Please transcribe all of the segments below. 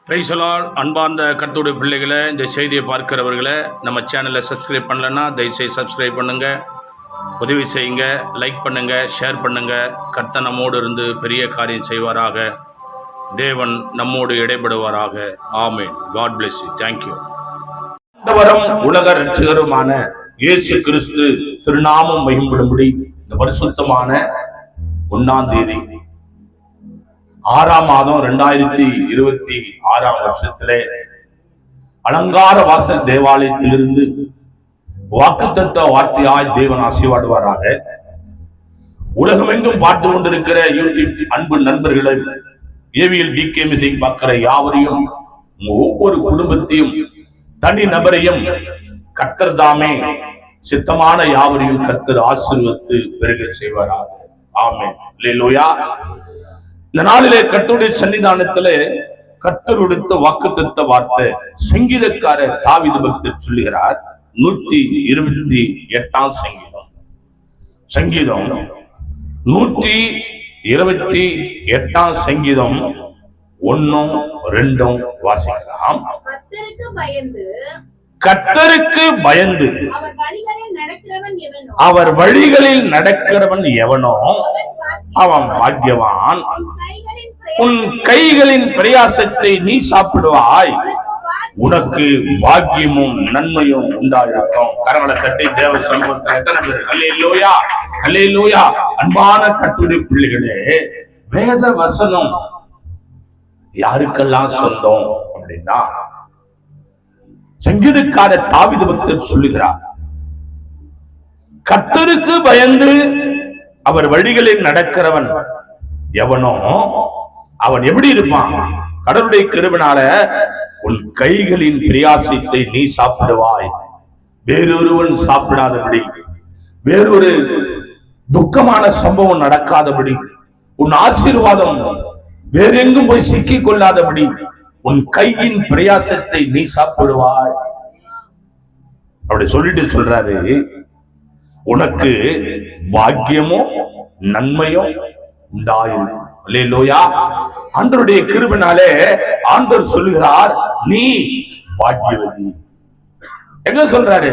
Praise the Lord. அன்பார்ந்த கர்த்தருடைய பிள்ளைகளை, இந்த செய்தியை பார்க்கிறவர்களை, நம்ம சேனலை சப்ஸ்கிரைப் பண்ணலைன்னா தயவுசெய்து சப்ஸ்கிரைப் பண்ணுங்கள், உதவி செய்யுங்க, லைக் பண்ணுங்கள், ஷேர் பண்ணுங்கள். கர்த்தர் நம்மோடு இருந்து பெரிய காரியம் செய்வாராக. தேவன் நம்மோடு இடைபடுவாராக. Amen. God bless you. Thank you. ஆண்டவரும் உலக இரட்சகருமான இயேசு கிறிஸ்து திருநாமம் மகிமைப்படும்படி இந்த பரிசுத்தமான 1ஆம் தேதி 6ஆம் மாதம் 2026ஆம் வருஷத்திலே அலங்கார வாசல் தேவாலயத்திலிருந்து வாக்குத்தத்த வார்த்தையாய் தேவன் ஆசீர்வாடுவாராக. உலகமெங்கும் பார்த்து கொண்டிருக்கிற யூடியூப் அன்பு நண்பர்களை, ஏவிஎல் டிகேமிசை பார்க்கிற யாவரையும், ஒவ்வொரு குடும்பத்தையும், தனி நபரையும் கர்த்தர் தாமே சித்தமான யாவரையும் கர்த்தர் ஆசீர்வதித்து பெருக செய்வாராக. ஆமென். அல்லேலூயா. இந்த நாளிலே கர்த்தருடைய சன்னிதானத்திலே கர்த்தர் கொடுத்த வாக்குத்தத்த வார்த்தை சங்கீதக்காரர் தாவீது பக்தர் சொல்லுகிறார். 128ஆம் சங்கீதம் 128ஆம் சங்கீதம் 1, 2 வாசிக்கலாம். கர்த்தருக்கு பயந்து அவர் வழிகளில் நடக்கிறவன் எவனோ அவன் பாக்கியவான். உன் கைகளின் பிரயாசத்தை நீ சாப்பிடுவாய், உனக்கு பாக்கியமும் நன்மையும் உண்டாயிருக்கும். கரங்களை தட்டி தேவ சமூகத்தில் எத்தனை பேர் அல்லேலூயா, அல்லேலூயா. அன்பான கர்த்தருடைய பிள்ளைகளே, வேத வசனம் யாருக்கெல்லாம் சொந்தம் அப்படின்னா, சங்கீதக்காரர் தாவீது பக்தர் சொல்லுகிறார், கர்த்தருக்கு பயந்து அவர் வழிகளில் நடக்கிறவன் எவனோ அவன் எப்படி இருப்பான்? கடவுளுடைய கிருபையினால உன் கைகளின் பிரயாசத்தை நீ சாப்பிடுவாய், வேறொருவன் சாப்பிடாதபடி, வேறொரு துக்கமான சம்பவம் நடக்காதபடி, உன் ஆசீர்வாதம் வேறெங்கும் போய் சிக்கிக் கொள்ளாதபடி உன் கையின் பிரயாசத்தை நீ சாப்பிடுவாய். அப்படி சொல்லிட்டு சொல்றாரு, உனக்கு பாக்கியமும் நன்மையும் உண்டாயிருக்கும். அல்லேலூயா. ஆண்டவருடைய கிருபையினாலே ஆண்டவர் சொல்லுகிறார், நீ பாக்கியவதி. எங்க சொல்றாரு?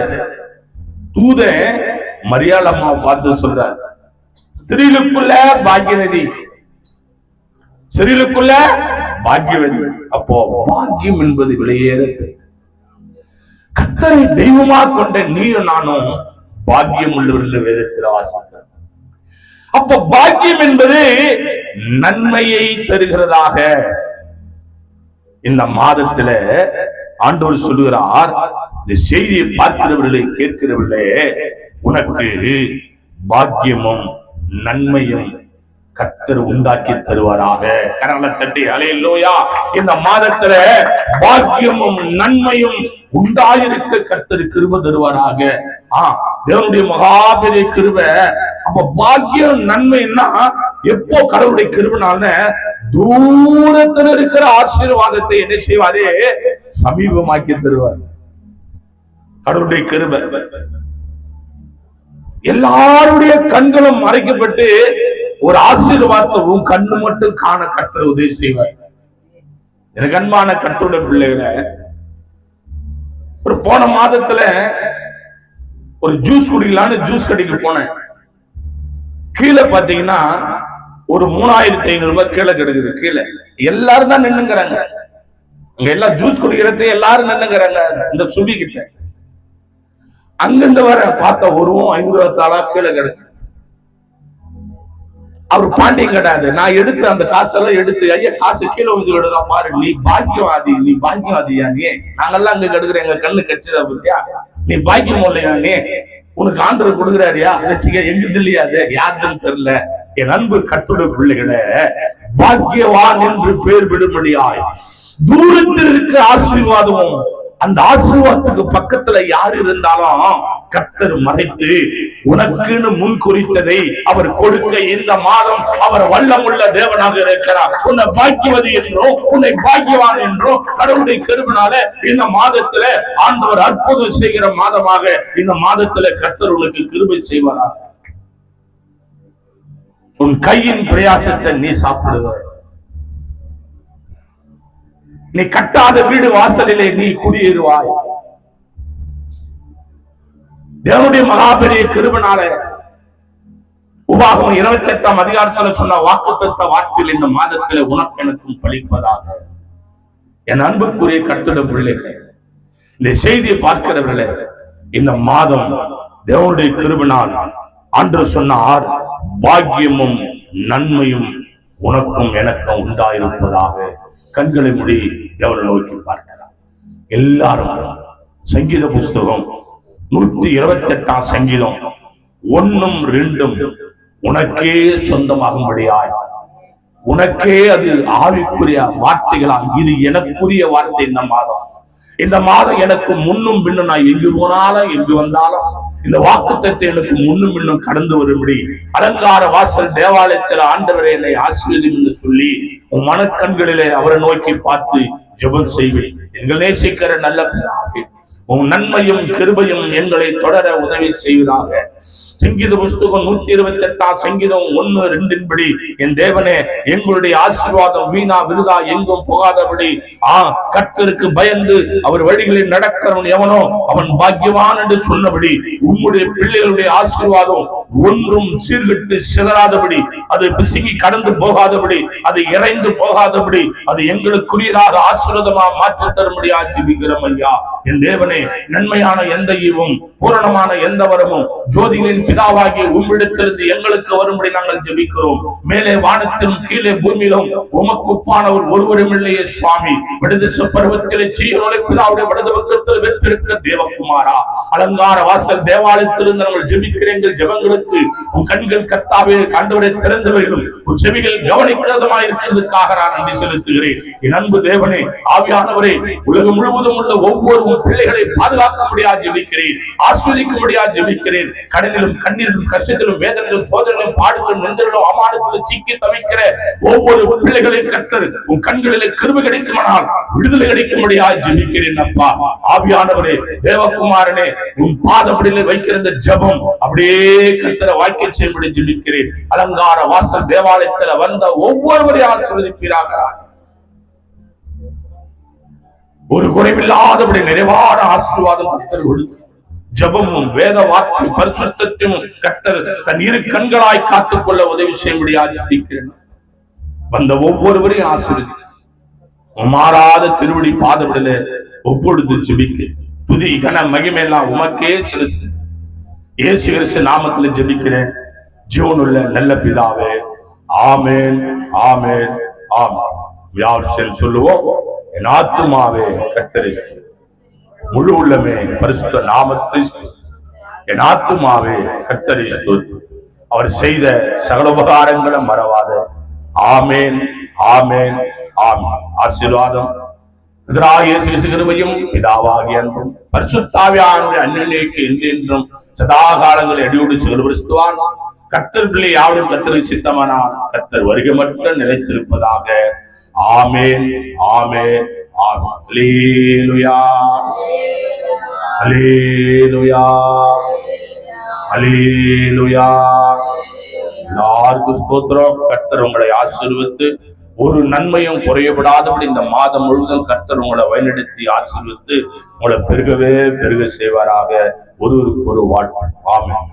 தூதன் மரியாள் அம்மா பார்த்து சொல்றாரு, ஸ்திரீலுக்குள்ள பாக்கியவதி, ஸ்திரீலுக்குள்ள பாக்கியவதி. அப்போ பாக்கியம் என்பது விலையேறது. கர்த்தரை தெய்வமா கொண்ட நீயும் நானும் பாக்கியம் உள்ளவர்கள் வேதத்தில் வாசிக்கிறார். அப்ப பாக்கியம் என்பது நன்மையை தருகிறதாக இந்த மாதத்துல ஆண்டவர் சொல்லுகிறார். இந்த செய்தியை பார்க்கிறவர்களை, கேட்கிறவர்களே, உனக்கு பாக்கியமும் நன்மையும் கர்த்தர் உண்டாக்கி தருவாராக. கரங்களை தட்டி அல்லேலூயா. இந்த மாதத்துல பாக்கியமும் நன்மையும் உண்டாயிருக்க கர்த்தர் கிருபை தருவாராக. தேவனுடைய மகாபெரிய கிருபை. அப்ப பாக்கியம் நன்மைன்னா எப்போ? கடவுளுடைய கிருபைனால தூரத்துல இருக்கிற ஆசீர்வாதத்தை என்ன செய்வாரே? சமீபமாக்கி தருவார். கடவுளுடைய கிருபை. எல்லாருடைய கண்களும் மறைக்கப்பட்டு ஒரு ஆசீர்வாதத்தை உன் கண்ணு மட்டும் காண கர்த்தர் உதவி செய்வார். எனக்கு அன்பான கர்த்தருடைய பிள்ளைகளை, ஒரு போன மாதத்துல ஒரு ஜூஸ் குடிக்கலான்னு ஜூஸ் கடைக்கு போனேன். கீழே பாத்தீங்கன்னா ஒரு 3500 ரூபாய் கீழே கிடக்குது. கீழே எல்லாரும் தான் நின்னுங்கிறாங்க. அங்க எல்லாம் ஜூஸ் குடிக்கிறதே எல்லாரும் நின்னுங்கிறாங்க. இந்த சுபி கிட்ட அங்கிருந்து வர பார்த்தா ஒருவும் 500 தாளா கீழே கிடக்கு. அவர் பாண்டியம் கிடையாது. நான் எடுத்து அந்த காசெல்லாம் எடுத்து, ஐயா காசு கீழே வந்து விடுறா பாரு, நீ பாக்கியவாதி, நீ பாக்கியவாதியா? நீ நாங்கெல்லாம் அங்க கெடுக்கிறேன், எங்க கண்ணு கட்சிதா பத்தியா? நீ பாக்கியம் இல்லையா? நீ உனக்கு ஆண்டவர் கொடுக்குறாரியா? வச்சுக்க. எங்கிருந்து இல்லையா? அது யாருன்னு தெரியல. என் அன்பு கர்த்தருடைய பிள்ளைகளே, பாக்கியவான் என்று பேர் விடும்படியாய் தூரத்தில் இருக்கிற ஆசீர்வாதமும், அந்த ஆசீர்வாதத்துக்கு பக்கத்துல யாரு இருந்தாலும் கர்த்தர் மறைத்து உனக்குன்னு முன் குறித்ததை அவர் கொடுக்க இந்த மாதம் அவர் வல்லமுள்ள தேவனாக இருக்கிறார். உன்னை பாக்கியவதி என்றோ, உன்னை பாக்கியவான் என்றோ கடவுளுடைய கிருபையினால இந்த மாதத்துல ஆண்டவர் அற்புதம் செய்கிற மாதமாக இந்த மாதத்துல கர்த்தர் உனக்கு கிருபை செய்வாரா? உன் கையின் பிரயாசத்தை நீ சாப்பிடுவார். நீ கட்டாத வீடு வாசலிலே நீ குடியேறுவாய். தேவனுடைய மகாபெரிய கிருபையினால உபாகமம் 28ஆம் அதிகாரத்துல சொன்ன வாக்குத்தத்த வார்த்தையில் இந்த மாதத்திலே உனக்கு எனக்கும் பலிப்பதாக. என் அன்புக்குரிய கர்த்தருடைய பிள்ளைகளே, இந்த செய்தியை பார்க்கிறவர்களே, இந்த மாதம் தேவனுடைய கிருபையினால் அன்று சொன்ன பாக்கியமும் நன்மையும் உனக்கும் எனக்கும் உண்டாயிருப்பதாக. கண்களை மூடி தேவனை நோக்கி பார்க்கலாம். எல்லாரும் சங்கீத புஸ்தகம் 128ஆம் சங்கீதம் 1, 2 உனக்கே சொந்தமாகும்படியாய், உனக்கே அது ஆவிக்குரிய வார்த்தைகளா. இது எனக்குரிய வார்த்தை. இந்த மாதம் எனக்கு முன்னும் பின்னும், நான் எங்கு போனாலும் எங்கு வந்தாலும் இந்த வாக்குத்தத்தை எனக்கு முன்னும் பின்னும் கடந்து வரும்படி அலங்கார வாசல் தேவாலயத்தில் ஆண்டவரே என்னை ஆசீர்வதியும் என்று சொல்லி உன் மனக்கண்களிலே அவரை நோக்கி பார்த்து ஜெபம் செய்வேன். எங்கள் நேசிக்கிற நல்ல பிதாவே, உன் நன்மையும் கிருபையும் எங்களை தொடர உதவி செய்வதாக. சங்கீத புஸ்தகம் 128ஆம் சங்கீதம் 1, 2 படி, என் தேவனே, எங்களுடைய ஆசீர்வாதம் வீணா விருதா எங்கும் போகாதபடி கர்த்தருக்கு பயந்து அவர் வழிகளில் நடக்கிறவன் எவனோ அவன் பாக்கியவான் என்று சொன்னபடி உம்முடைய பிள்ளைகளுடைய ஆசீர்வாதம் ஒன்றும் சீர்கட்டு சிதறாதபடி, அது பிசுங்கி கடந்து போகாதபடி, அது இறைந்து போகாதபடி, அது எங்களுக்குரியதாக ஆசீர்வாதமா மாற்றி தரும்படியா ஜெபிக்கிறோம் ஐயா. என் தேவனே, நன்மையான எந்த ஈவும் பூரணமான எந்த வரமும் ஜோதிகளின் பிதாவாகிய உம்மிடத்திலிருந்து எங்களுக்கு வரும்படி நாங்கள் ஜெபிக்கிறோம். மேலே வானத்திலும் கீழே பூமியிலும் உமக்கு ஒப்பானவர் ஒருவரும் இல்லையே சுவாமி. விடுதேச பருவத்திலே சீயோனே பிதாவுடைய வலது பக்கத்தில் வெற்றிருக்கிற தேவகுமாரா, அலங்கார வாசல் தேவாலயத்திலிருந்து நாங்கள் ஜெபிக்கிறேன். ஜெபங்களுக்கு உன் கண்கள் கர்த்தாவே ஆண்டவரே திறந்தவைகளும் உன் செவிகள் கவனிக்கிறதுமா இருக்கிறதுக்காக நான் நன்றி செலுத்துகிறேன். என் அன்பு தேவனே, ஆவியானவரே, உலகம் முழுவதும் உள்ள ஒவ்வொரு பிள்ளைகளை பாதுகாக்கும்படியா ஜெபிக்கிறேன், ஆஸ்வதிக்கும்படியா ஜெபிக்கிறேன். கடனிலும் கண்ணீரிலும் கஷ்டத்திலும் வேதனையிலும் சோதனையிலும் பாடுகளும் நெஞ்சலிலும் அவமானத்திலும் சிக்கி தவிக்கிற ஒவ்வொரு பிள்ளைகளையும் கர்த்தர் உன் கண்களிலே கிருபை கிடைக்குமானால் விடுதலை கிடைக்கும்படியா ஜெபிக்கிறேன். அப்பா ஆவியானவரே, தேவகுமாரனே, உன் பாதப்படியிலே வைக்கிற இந்த ஜெபம் அப்படியே கர்த்தரை வாக்கிய செய்யும்படி ஜெபிக்கிறேன். அலங்கார வாசல் தேவாலயத்தில் வந்த ஒவ்வொருவரையும் ஆசீர்வதிப்பீராக. ஒரு குறைவில்லாதபடி நிறைவான ஆசீர்வாதம் கர்த்தர் கொடுத்து ஜபமும் வேத வார்த்தை பரிசுத்தத்தையும் கர்த்தர் தன் இரு கண்களாய் காத்துக்கொள்ள உதவி செய்யும்படியா ஜெபிக்கிறேன். வந்த ஒவ்வொருவரையும் ஆசீர்வதி மாறாத திருவடி பாதவிடல ஒப்பொழுது ஜெபிக்க துதி கன மகிமையெல்லாம் உமக்கே செலுத்து. இயேசு கிறிஸ்து நாமத்தில் ஜெபிக்கிறேன் ஜீவனுள்ள நல்ல பிதாவே, ஆமென், ஆமென், ஆமென். யார் சொல்லுவோம்? என் ஆத்துமாவே கர்த்தரை முழு உள்ளமே பரிசுத்த நாமத்தை, என் ஆத்துமாவே கர்த்தரை ஸ்தோத்திரி. அவர் செய்த சகல உபகாரங்களை மறவாத. ஆமென், ஆமென், ஆமென். ஆசீர்வாதம் கிருபையும் பிதாவாகிய அன்பும் பரிசுத்தாவியானுடைய அந்நியனுக்கு என்றென்றும் சதா காலங்கள் அடியோடு செலுவரிஸ்துவான். கர்த்தர் பிள்ளை யாவரும் கர்த்தரை சித்தமானால் கர்த்தர் வருகை மட்டும் நிலைத்திருப்பதாக. ஆமென், ஆமென், ஆமென். அல்லேலூயா, அல்லேலூயா, அல்லேலூயா. எல்லாருக்கும் ஸ்தோத்திரம். கர்த்தர் உங்களை ஆசீர்வதித்து ஒரு நன்மையும் குறையப்படாதபடி இந்த மாதம் முழுவதும் கர்த்தர் உங்களை வழிநடத்தி ஆசீர்வதித்து உங்களை பெருகவே பெருக செய்வாராக. ஒருவருக்கு ஒரு வாழ்வு. ஆமென்.